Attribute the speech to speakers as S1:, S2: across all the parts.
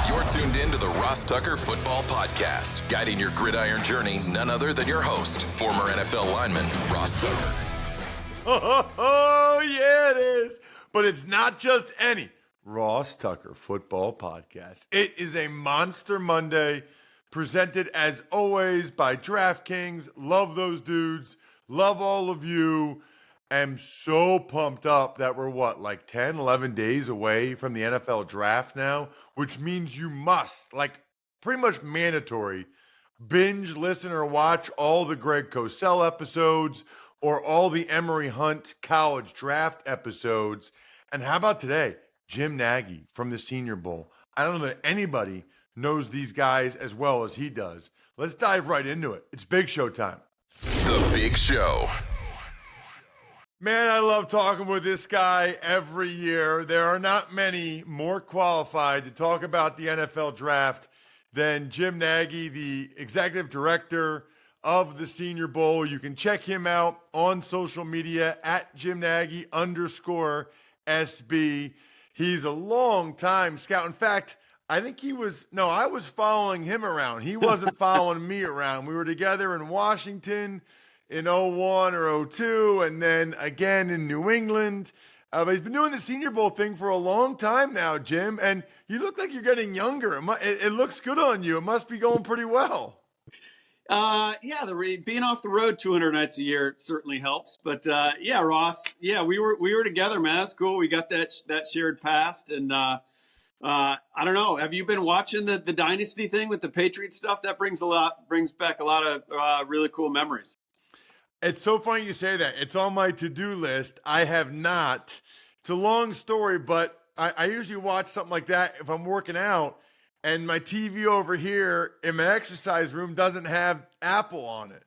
S1: You're tuned in to the Ross Tucker Football Podcast, guiding your gridiron journey, none other than your host, former NFL lineman, Ross Tucker.
S2: Oh, yeah, it is. But it's not just any Ross Tucker Football Podcast. It is a Monster Monday, presented as always by DraftKings. Love those dudes. Love all of you. I'm so pumped up that we're, like 10, 11 days away from the NFL draft now, which means you must, pretty much mandatory, binge, listen, or watch all the Greg Cosell episodes or all the Emory Hunt college draft episodes. And how about today? Jim Nagy from the Senior Bowl. I don't know that anybody knows these guys as well as he does. Let's dive right into it. It's Big Show time.
S1: The Big Show.
S2: Man, I love talking with this guy every year. There are not many more qualified to talk about the NFL draft than Jim Nagy, the executive director of the Senior Bowl. You can check him out on social media at @JimNagy_SB. He's a long-time scout. In fact, I was following him around. He wasn't following me around. We were together in Washington in 01 or 02, and then again in New England. But he's been doing the Senior Bowl thing for a long time now, Jim, and you look like you're getting younger. It looks good on you. It must be going pretty well.
S3: Being off the road 200 nights a year certainly helps. But Ross, we were together, man. That's cool. We got that shared past, and I don't know. Have you been watching the Dynasty thing with the Patriot stuff? That brings back a lot of really cool memories.
S2: It's so funny you say that. It's on my to-do list. I have not. It's a long story, but I usually watch something like that if I'm working out, and my TV over here in my exercise room doesn't have Apple on it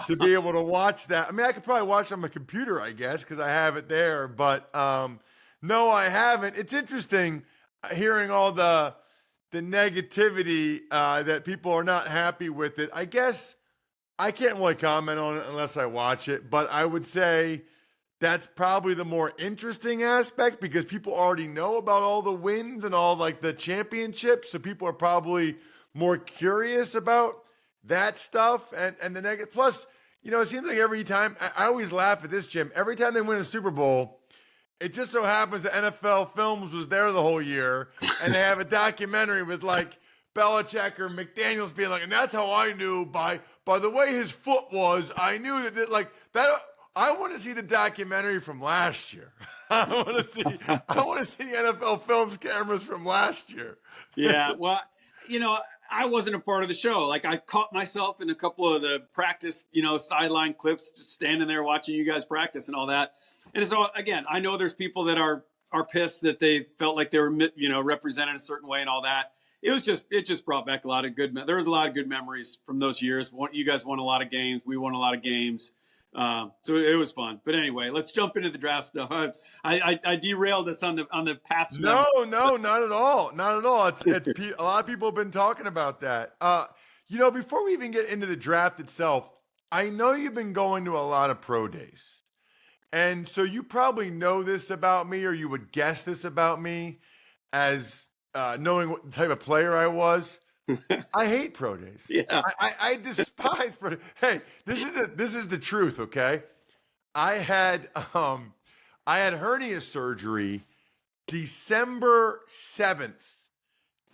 S2: to be able to watch that. I mean, I could probably watch it on my computer, I guess, because I have it there. But no, I haven't. It's interesting hearing all the negativity that people are not happy with it. I guess I can't really comment on it unless I watch it, but I would say that's probably the more interesting aspect because people already know about all the wins and all the championships, so people are probably more curious about that stuff and the negative. Plus, it seems like every time, I always laugh at this, Jim, every time they win a Super Bowl, it just so happens that NFL Films was there the whole year, and they have a documentary with Belichick or McDaniels being and that's how I knew by the way his foot was, I knew that I want to see the documentary from last year. I want to see the NFL Films cameras from last year.
S3: Yeah, well, I wasn't a part of the show. I caught myself in a couple of the practice, sideline clips, just standing there watching you guys practice and all that. And so again, I know there's people that are pissed that they felt like they were, represented a certain way and all that. It just brought back a lot of there was a lot of good memories from those years. You guys won a lot of games. We won a lot of games. So it was fun. But anyway, let's jump into the draft stuff. I derailed us on the Pats.
S2: No, not at all. Not at all. It's a lot of people have been talking about that. Before we even get into the draft itself, I know you've been going to a lot of pro days. And so you probably know this about me, or you would guess this about me as knowing what type of player I was. I hate pro days.
S3: Yeah.
S2: I despise pro days. Hey, this is the truth, okay? I had hernia surgery December 7th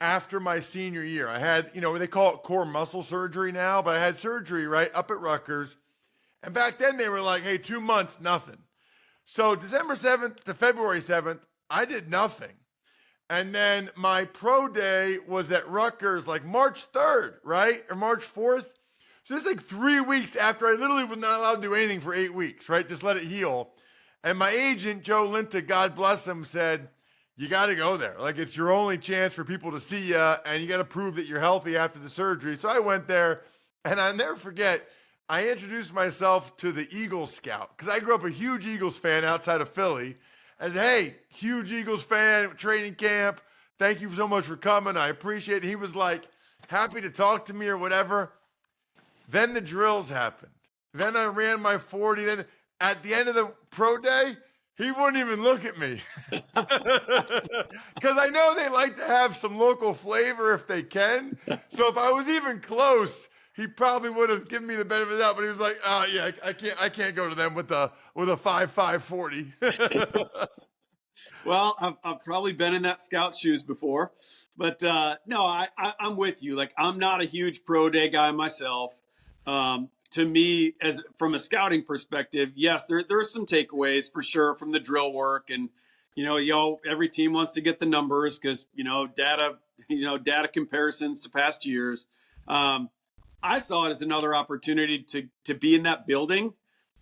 S2: after my senior year. I had, they call it core muscle surgery now, but I had surgery right up at Rutgers. And back then they were like, hey, 2 months, nothing. So December 7th to February 7th, I did nothing. And then my pro day was at Rutgers March 3rd, right? Or March 4th. So it's 3 weeks after I literally was not allowed to do anything for 8 weeks, right? Just let it heal. And my agent, Joe Linta, God bless him, said, you got to go there. It's your only chance for people to see you, and you got to prove that you're healthy after the surgery. So I went there, and I'll never forget, I introduced myself to the Eagles scout because I grew up a huge Eagles fan outside of Philly. I said, hey, huge Eagles fan, training camp. Thank you so much for coming. I appreciate it. He was happy to talk to me or whatever. Then the drills happened. Then I ran my 40. Then at the end of the pro day, he wouldn't even look at me. Because I know they like to have some local flavor if they can. So if I was even close, he probably would have given me the benefit of the doubt. But he was like, "Oh yeah, I can't go to them with a 5.40."
S3: Well, I've probably been in that scout's shoes before, but no, I'm with you. Like, I'm not a huge pro day guy myself. To me, as from a scouting perspective, yes, there's some takeaways for sure from the drill work, and every team wants to get the numbers because data comparisons to past years. I saw it as another opportunity to be in that building,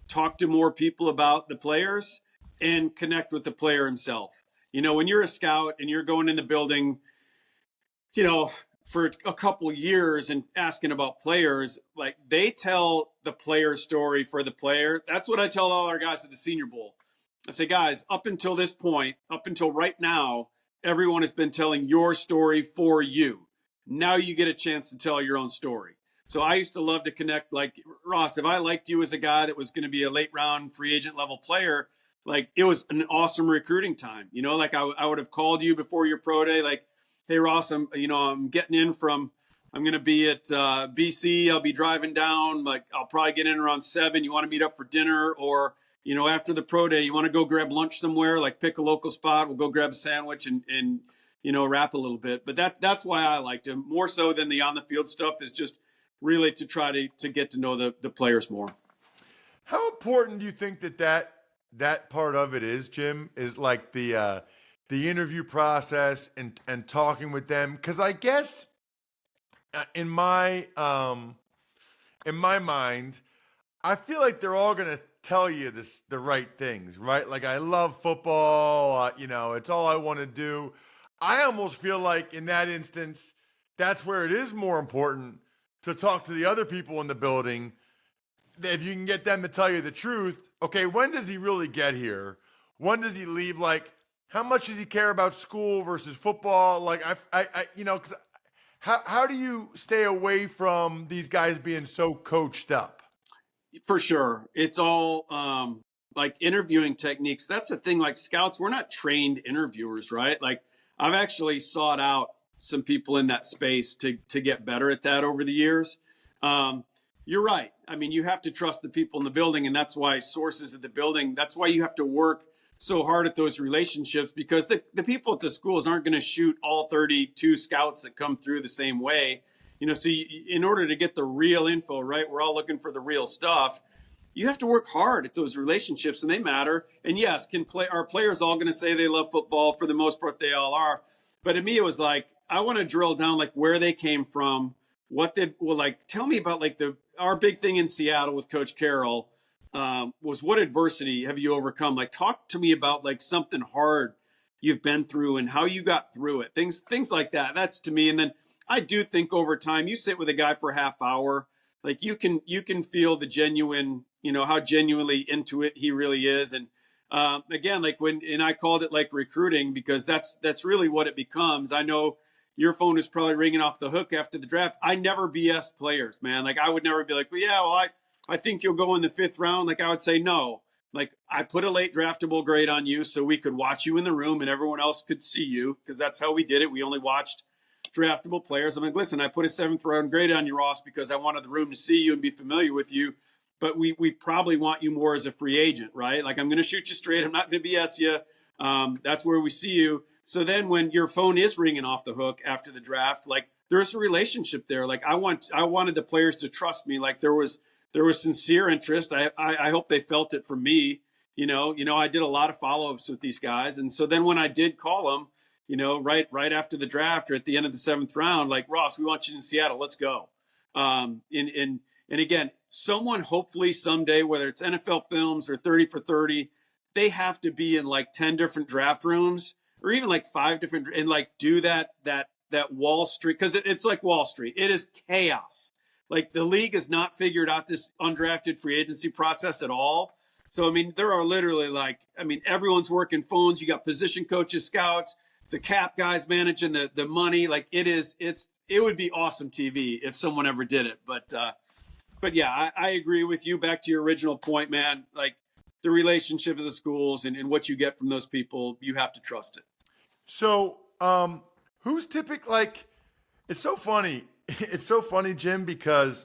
S3: talk to more people about the players, and connect with the player himself. When you're a scout and you're going in the building, for a couple years and asking about players, like, they tell the player story for the player. That's what I tell all our guys at the Senior Bowl. I say, guys, up until this point, up until right now, everyone has been telling your story for you. Now you get a chance to tell your own story. So I used to love to connect. Like, Ross, if I liked you as a guy that was going to be a late round free agent level player, like, it was an awesome recruiting time. Like I would have called you before your pro day, like, hey, Ross, I'm getting in from, I'm going to be at BC. I'll be driving down. Like, I'll probably get in around 7. You want to meet up for dinner? Or, after the pro day, you want to go grab lunch somewhere, like pick a local spot. We'll go grab a sandwich and rap a little bit. But that's why I liked him more so than the on the field stuff, is just really to try to get to know the players more.
S2: How important do you think that part of it is, Jim, is like the interview process and talking with them? Because I guess in my mind, I feel like they're all going to tell you the right things, right? Like, I love football, it's all I want to do. I almost feel like in that instance, that's where it is more important to talk to the other people in the building. If you can get them to tell you the truth, okay, when does he really get here? When does he leave? Like, how much does he care about school versus football? Like, because how do you stay away from these guys being so coached up?
S3: For sure. It's all like interviewing techniques. That's the thing. Like, scouts, we're not trained interviewers, right? Like, I've actually sought out some people in that space to get better at that over the years. You're right. I mean, you have to trust the people in the building, and that's why sources at the building, that's why you have to work so hard at those relationships, because the people at the schools aren't going to shoot all 32 scouts that come through the same way. So in order to get the real info, right, we're all looking for the real stuff. You have to work hard at those relationships, and they matter. And yes, our players all going to say they love football? For the most part, they all are. But to me, it was like, I want to drill down, like, where they came from. Tell me about, like, our big thing in Seattle with Coach Carroll was, what adversity have you overcome? Like, talk to me about, like, something hard you've been through and how you got through it. Things like that. That's to me. And then I do think over time, you sit with a guy for a half hour, like, you can feel the genuine, how genuinely into it he really is. And again, like, and I called it like recruiting, because that's really what it becomes. I know your phone is probably ringing off the hook after the draft. I never BS players, man. Like, I would never be like, I think you'll go in the 5th round. Like, I would say no. Like, I put a late draftable grade on you so we could watch you in the room and everyone else could see you, because that's how we did it. We only watched draftable players. I'm like, listen, I put a 7th round grade on you, Ross, because I wanted the room to see you and be familiar with you. But we probably want you more as a free agent, right? Like, I'm going to shoot you straight. I'm not going to BS you. That's where we see you. So then when your phone is ringing off the hook after the draft, like, there's a relationship there. Like, I wanted the players to trust me. Like, there was sincere interest. I hope they felt it from me. I did a lot of follow-ups with these guys. And so then when I did call them, right after the draft or at the end of the 7th round, like, Ross, we want you in Seattle. Let's go. And again, someone hopefully someday, whether it's NFL Films or 30 for 30, they have to be in like 10 different draft rooms, or even like 5 different, and like do that Wall Street, because it's like Wall Street. It is chaos. Like, the league has not figured out this undrafted free agency process at all. So, I mean, there are literally everyone's working phones. You got position coaches, scouts, the cap guys managing the money. Like, it would be awesome TV if someone ever did it. But yeah, I agree with you. Back to your original point, man. Like, the relationship of the schools and what you get from those people, you have to trust it.
S2: So, who's typical? Like, it's so funny. It's so funny, Jim, because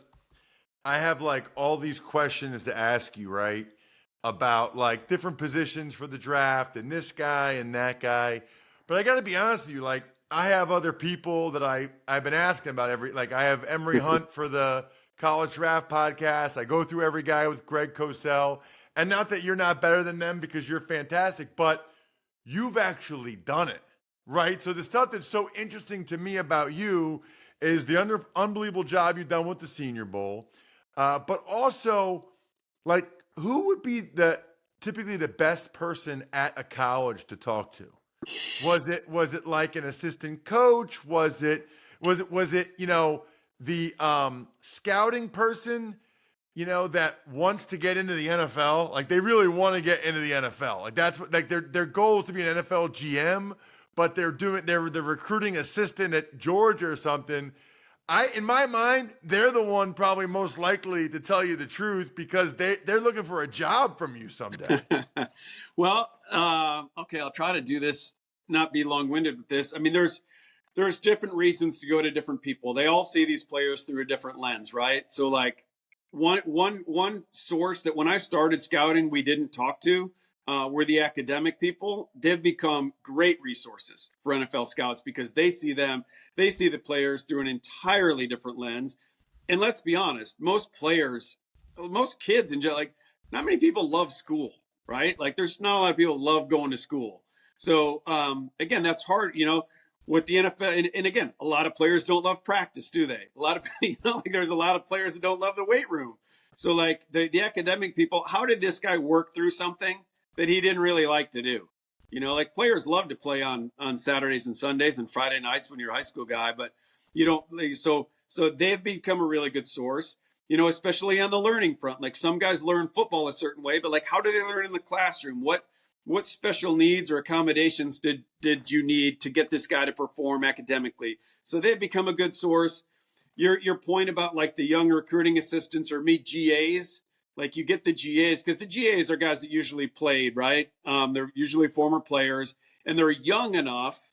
S2: I have like all these questions to ask you, right? About like different positions for the draft and this guy and that guy. But I got to be honest with you, like I have other people that I've been asking about like I have Emery Hunt for the College Draft Podcast. I go through every guy with Greg Cosell. And not that you're not better than them because you're fantastic, but you've actually done it, right? So the stuff that's so interesting to me about you is the unbelievable job you've done with the Senior Bowl, but also like who would be typically the best person at a college to talk to? Was it like an assistant coach? Was it the scouting person? That wants to get into the NFL, like they really want to get into the NFL. Like that's what, like their goal is to be an NFL GM, but they're the recruiting assistant at Georgia or something. In my mind, they're the one probably most likely to tell you the truth because they're looking for a job from you someday.
S3: Well, okay, I'll try to do this, not be long-winded with this. I mean, there's different reasons to go to different people. They all see these players through a different lens, right? So like, one source that when I started scouting, we didn't talk to were the academic people. They've become great resources for NFL scouts because they see the players through an entirely different lens. And let's be honest, most kids in general, like not many people love school, right? Like there's not a lot of people love going to school. So again, that's hard, with the NFL, and again, a lot of players don't love practice, do they? A lot of, like there's a lot of players that don't love the weight room. So like the academic people, how did this guy work through something that he didn't really like to do? Like players love to play on Saturdays and Sundays and Friday nights when you're a high school guy, but you don't. So they've become a really good source, especially on the learning front. Like some guys learn football a certain way, but like how do they learn in the classroom? What special needs or accommodations did you need to get this guy to perform academically? So they've become a good source. Your point about like the young recruiting assistants or meet GAs, like you get the GAs because the GAs are guys that usually played, right? They're usually former players and they're young enough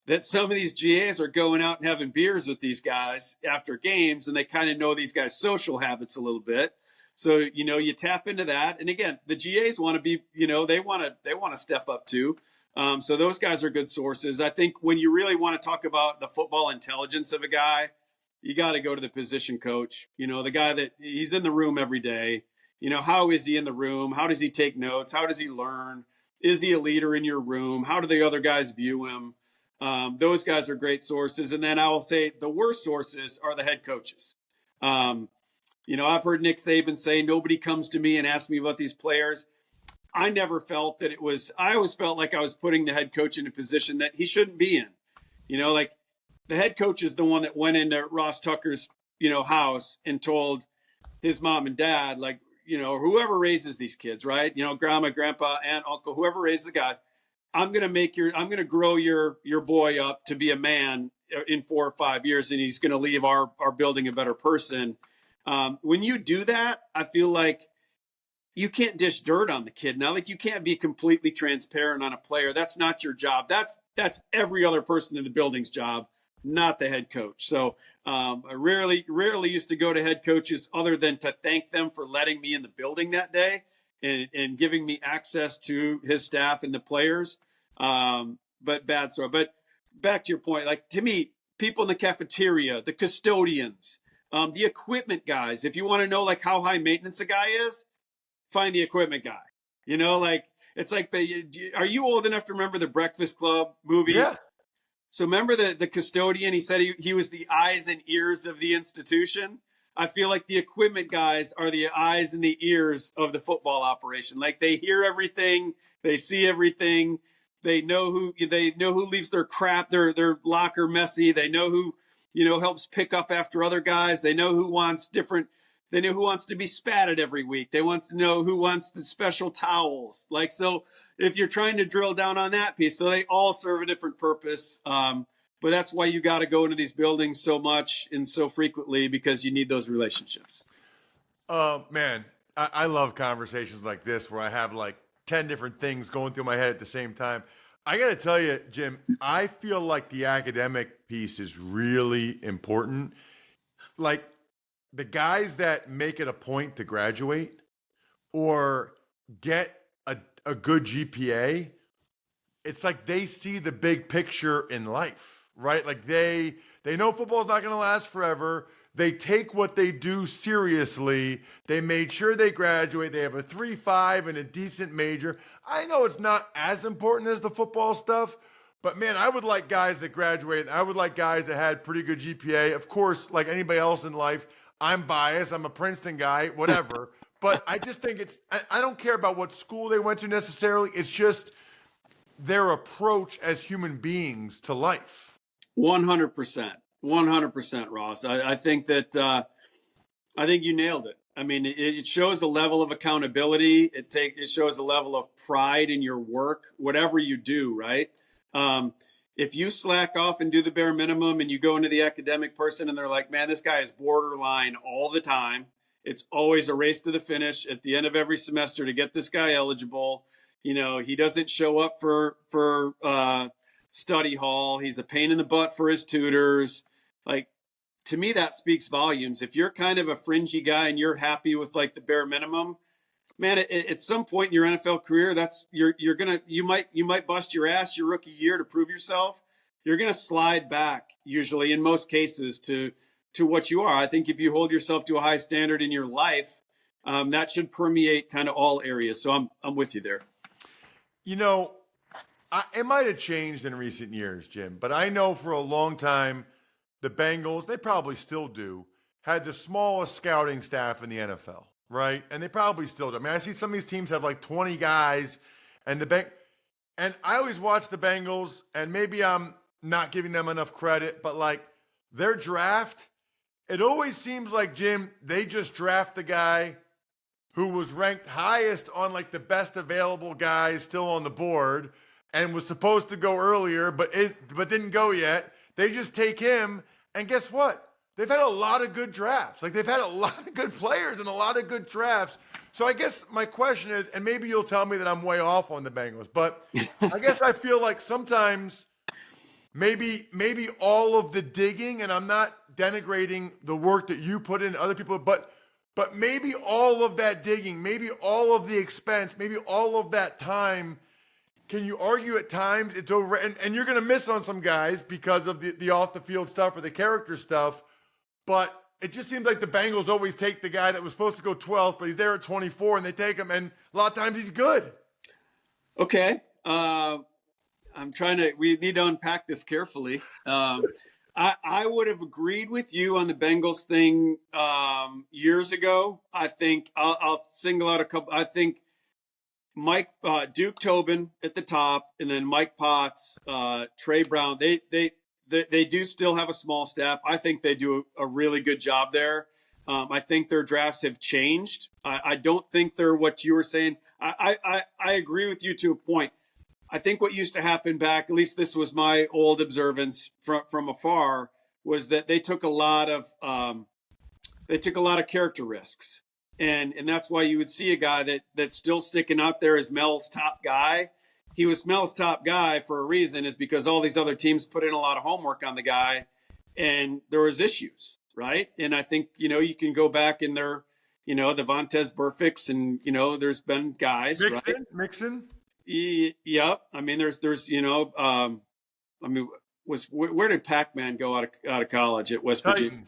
S3: that some of these GAs are going out and having beers with these guys after games and they kind of know these guys' social habits a little bit. So, you tap into that. And again, the GAs want to be, they want to step up too. So those guys are good sources. I think when you really want to talk about the football intelligence of a guy, you got to go to the position coach, the guy that he's in the room every day. How is he in the room? How does he take notes? How does he learn? Is he a leader in your room? How do the other guys view him? Those guys are great sources. And then I will say the worst sources are the head coaches. I've heard Nick Saban say, nobody comes to me and asks me about these players. I never felt that I always felt like I was putting the head coach in a position that he shouldn't be in. Like the head coach is the one that went into Ross Tucker's, house and told his mom and dad, like, whoever raises these kids, right? Grandma, grandpa, aunt, uncle, whoever raises the guys, I'm going to grow your boy up to be a man in 4 or 5 years. And he's going to leave our building a better person. When you do that, I feel like you can't dish dirt on the kid. Now, like you can't be completely transparent on a player. That's not your job. That's every other person in the building's job, not the head coach. So I rarely used to go to head coaches other than to thank them for letting me in the building that day and giving me access to his staff and the players. But back to your point, like to me, people in the cafeteria, the custodians, the equipment guys, if you want to know like how high maintenance a guy is, find the equipment guy. Like it's like, are you old enough to remember the Breakfast Club movie?
S2: Yeah.
S3: So remember the custodian, he said he was the eyes and ears of the institution. I feel like the equipment guys are the eyes and the ears of the football operation. Like they hear everything, they see everything. They know who leaves their crap, their locker messy. They know who, helps pick up after other guys. They know who wants to be spatted every week. They want to know who wants the special towels. Like, so if you're trying to drill down on that piece, so they all serve a different purpose. But that's why you got to go into these buildings so much and so frequently because you need those relationships.
S2: Man, I love conversations like this where I have like 10 different things going through my head at the same time. I got to tell you, Jim, I feel like the academic piece is really important. Like the guys that make it a point to graduate or get a good GPA, it's like they see the big picture in life, right? Like they know football's not going to last forever. They take what they do seriously. They made sure they graduate. They have a 3.5 and a decent major. I know it's not as important as the football stuff, but man, I would like guys that graduated. I would like guys that had pretty good GPA. Of course, like anybody else in life, I'm biased. I'm a Princeton guy, whatever. But I just think I don't care about what school they went to necessarily. It's just their approach as human beings to life.
S3: 100%. 100%, Ross. I think that I think you nailed it. I mean, it shows a level of accountability. It shows a level of pride in your work, whatever you do, right? If you slack off and do the bare minimum and you go into the academic person and they're like, man, this guy is borderline all the time. It's always a race to the finish at the end of every semester to get this guy eligible. You know, he doesn't show up for study hall. He's a pain in the butt for his tutors. Like, to me, that speaks volumes. If you're kind of a fringy guy and you're happy with like the bare minimum, man, at some point in your NFL career, you might bust your ass your rookie year to prove yourself. You're gonna slide back usually in most cases to what you are. I think if you hold yourself to a high standard in your life, that should permeate kind of all areas. So I'm with you there.
S2: You know, it might have changed in recent years, Jim, but I know for a long time the Bengals, they probably still do, had the smallest scouting staff in the NFL, right? And they probably still do. I mean, I see some of these teams have like 20 guys, and and I always watch the Bengals, and maybe I'm not giving them enough credit, but like their draft, it always seems like, Jim, they just draft the guy who was ranked highest on like the best available guys still on the board and was supposed to go earlier, but didn't go yet. They just take him, and guess what? They've had a lot of good drafts. Like they've had a lot of good players and a lot of good drafts. So I guess my question is, and maybe you'll tell me that I'm way off on the Bengals, but I guess I feel like sometimes maybe all of the digging, and I'm not denigrating the work that you put in other people, but maybe all of that digging, maybe all of the expense, maybe all of that time, can you argue at times it's over? And you're going to miss on some guys because of the off the field stuff or the character stuff. But it just seems like the Bengals always take the guy that was supposed to go 12th, but he's there at 24 and they take him. And a lot of times he's good.
S3: Okay. We need to unpack this carefully. I would have agreed with you on the Bengals thing years ago. I think I'll single out a couple. I think Duke Tobin at the top, and then Mike Potts, Trey Brown. They do still have a small staff. I think they do a really good job there. I think their drafts have changed. I don't think they're what you were saying. I agree with you to a point. I think what used to happen back, at least this was my old observance from afar, was that they took a lot of character risks. And that's why you would see a guy that's still sticking out there as Mel's top guy. He was Mel's top guy for a reason, is because all these other teams put in a lot of homework on the guy and there was issues, right? And I think, you can go back in there, the Vontaze Burficts, and, there's been guys,
S2: Mixon.
S3: Yep. I mean, there's where did Pac-Man go out of college? At West Virginia?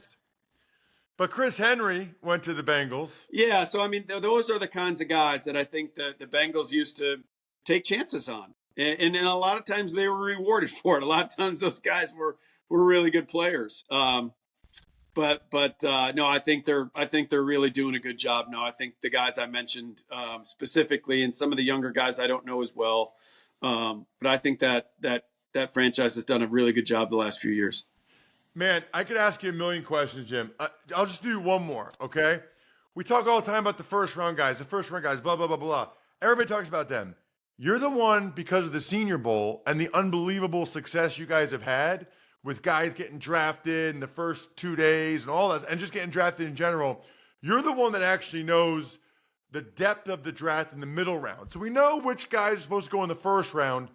S2: But Chris Henry went to the Bengals.
S3: Yeah. So, I mean, those are the kinds of guys that I think that the Bengals used to take chances on. And a lot of times they were rewarded for it. A lot of times those guys were really good players. No, I think they're really doing a good job now. I think the guys I mentioned specifically, and some of the younger guys I don't know as well. But I think that franchise has done a really good job the last few years.
S2: Man, I could ask you a million questions, Jim. I'll just do one more, okay? We talk all the time about the first round guys, blah, blah, blah, blah. Everybody talks about them. You're the one, because of the Senior Bowl and the unbelievable success you guys have had with guys getting drafted in the first 2 days and all that, and just getting drafted in general. You're the one that actually knows the depth of the draft in the middle round. So we know which guys are supposed to go in the first round.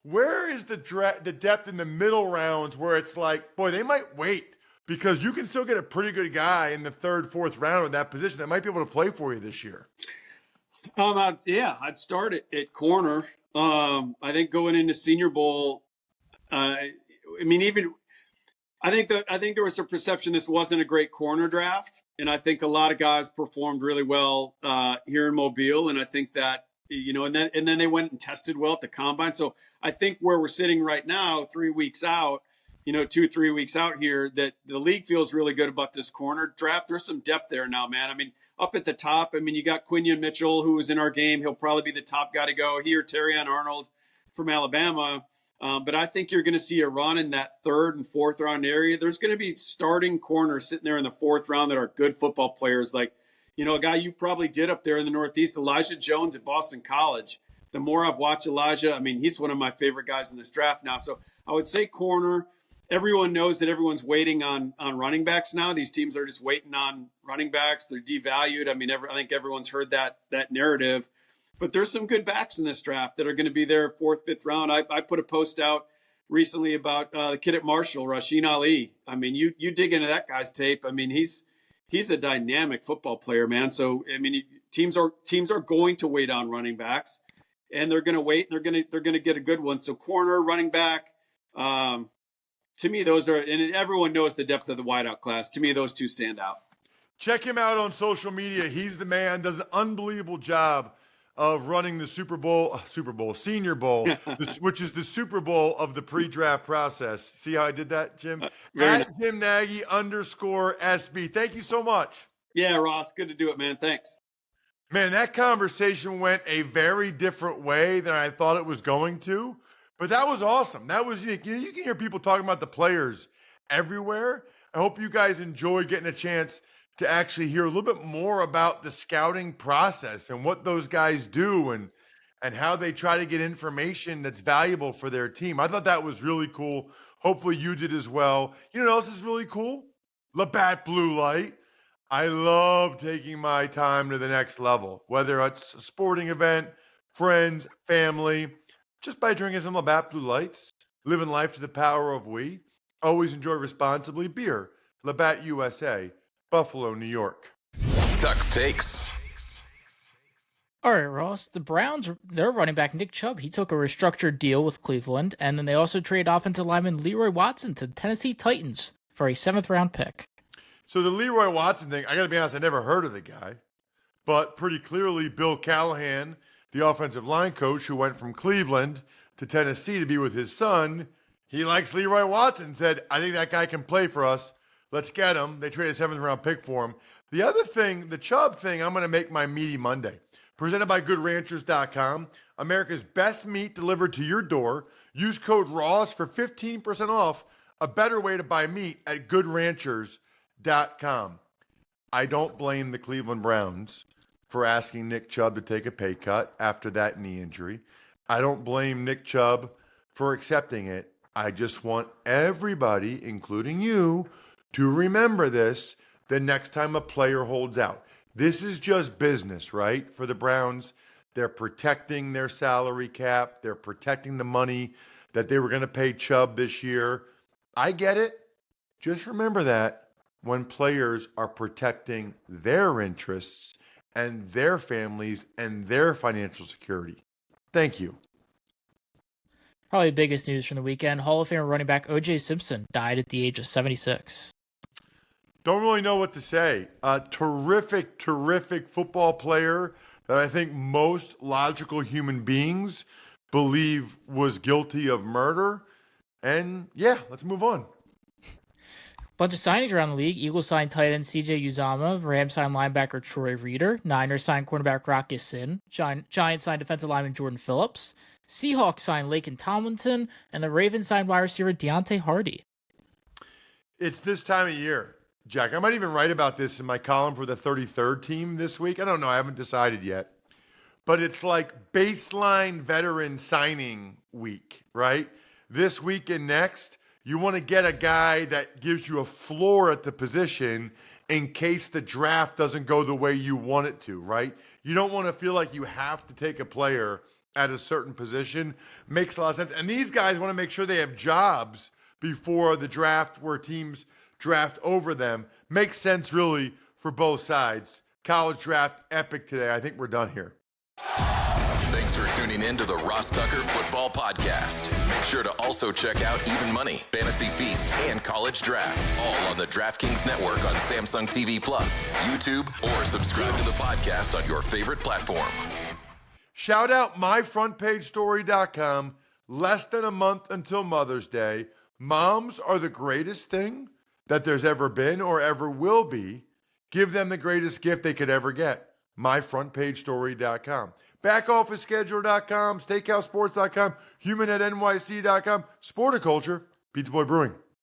S2: Where is the depth in the middle rounds where it's like, boy, they might wait because you can still get a pretty good guy in the third, fourth round in that position that might be able to play for you this year?
S3: I'd start at corner. I think going into Senior Bowl, I think there was a perception this wasn't a great corner draft, and I think a lot of guys performed really well here in Mobile, and I think that and then they went and tested well at the combine. So I think where we're sitting right now, 3 weeks out, 2-3 weeks out here, that the league feels really good about this corner draft. There's some depth there now, man. I mean, up at the top, you got Quinion Mitchell, who was in our game. He'll probably be the top guy to go. He or Terrion Arnold from Alabama. But I think you're going to see a run in that third and fourth round area. There's going to be starting corners sitting there in the fourth round that are good football players. Like, a guy you probably did up there in the Northeast, Elijah Jones at Boston College. The more I've watched Elijah, he's one of my favorite guys in this draft now. So I would say corner. Everyone knows that everyone's waiting on running backs now. These teams are just waiting on running backs. They're devalued. I think everyone's heard that narrative. But there's some good backs in this draft that are going to be there fourth, fifth round. I put a post out recently about the kid at Marshall, Rasheen Ali. You dig into that guy's tape. He's a dynamic football player, man. So teams are going to wait on running backs, and they're going to wait. And they're going to get a good one. So corner, running back. To me, those are, and everyone knows the depth of the wideout class. To me, those two stand out.
S2: Check him out on social media. He's the man. Does an unbelievable job of running the Senior Bowl, which is the Super Bowl of the pre-draft process. See how I did that, Jim? At Jim Nagy _SB. Thank you so much.
S3: Yeah, Ross. Good to do it, man. Thanks.
S2: Man, that conversation went a very different way than I thought it was going to. But that was awesome. That was unique. You can hear people talking about the players everywhere. I hope you guys enjoy getting a chance to actually hear a little bit more about the scouting process and what those guys do and how they try to get information that's valuable for their team. I thought that was really cool. Hopefully you did as well. You know what else is really cool? Labatt Blue Light. I love taking my time to the next level, whether it's a sporting event, friends, family, just by drinking some Labatt Blue Lights, living life to the power of we. Always enjoy responsibly. Beer, Labatt USA, Buffalo, New York.
S1: Tuck's Takes.
S4: All right, Ross. The Browns, their running back Nick Chubb, he took a restructured deal with Cleveland, and then they also traded offensive lineman Leroy Watson to the Tennessee Titans for a 7th-round pick.
S2: So the Leroy Watson thing, I got to be honest, I never heard of the guy. But pretty clearly, Bill Callahan, the offensive line coach who went from Cleveland to Tennessee to be with his son, he likes Leroy Watson, said, I think that guy can play for us. Let's get him. They traded a 7th-round pick for him. The other thing, the Chubb thing, I'm going to make my Meaty Monday. Presented by GoodRanchers.com, America's best meat delivered to your door. Use code ROSS for 15% off. A better way to buy meat at GoodRanchers.com. I don't blame the Cleveland Browns for asking Nick Chubb to take a pay cut after that knee injury. I don't blame Nick Chubb for accepting it. I just want everybody, including you, to remember this the next time a player holds out. This is just business, right? For the Browns, they're protecting their salary cap. They're protecting the money that they were going to pay Chubb this year. I get it. Just remember that when players are protecting their interests and their families and their financial security. Thank you.
S4: Probably the biggest news from the weekend, Hall of Famer running back O.J. Simpson died at the age of 76.
S2: Don't really know what to say. A terrific, terrific football player that I think most logical human beings believe was guilty of murder. And yeah, let's move on.
S4: Bunch of signings around the league. Eagles signed tight end C.J. Uzomah. Rams signed linebacker Troy Reeder. Niners signed cornerback Rock Ya-Sin. Giants signed defensive lineman Jordan Phillips. Seahawks signed Laken Tomlinson. And the Ravens signed wide receiver Deontay Hardy.
S2: It's this time of year, Jack. I might even write about this in my column for the 33rd team this week. I don't know. I haven't decided yet. But it's like baseline veteran signing week, right? This week and next, You want to get a guy that gives you a floor at the position in case the draft doesn't go the way you want it to, right? You don't want to feel like you have to take a player at a certain position. Makes a lot of sense. And these guys want to make sure they have jobs before the draft where teams draft over them. Makes sense, really, for both sides. College draft epic today. I think we're done here.
S1: Thanks for tuning in to the Ross Tucker Football Podcast. Make sure to also check out Even Money, Fantasy Feast, and College Draft, all on the DraftKings Network on Samsung TV Plus, YouTube, or subscribe to the podcast on your favorite platform.
S2: Shout out myfrontpagestory.com. Less than a month until Mother's Day. Moms are the greatest thing that there's ever been or ever will be. Give them the greatest gift they could ever get. myfrontpagestory.com. Backofficeschedule.com, steakhousesports.com, humanheadnyc.com, Sporticulture, Pizza Boy Brewing.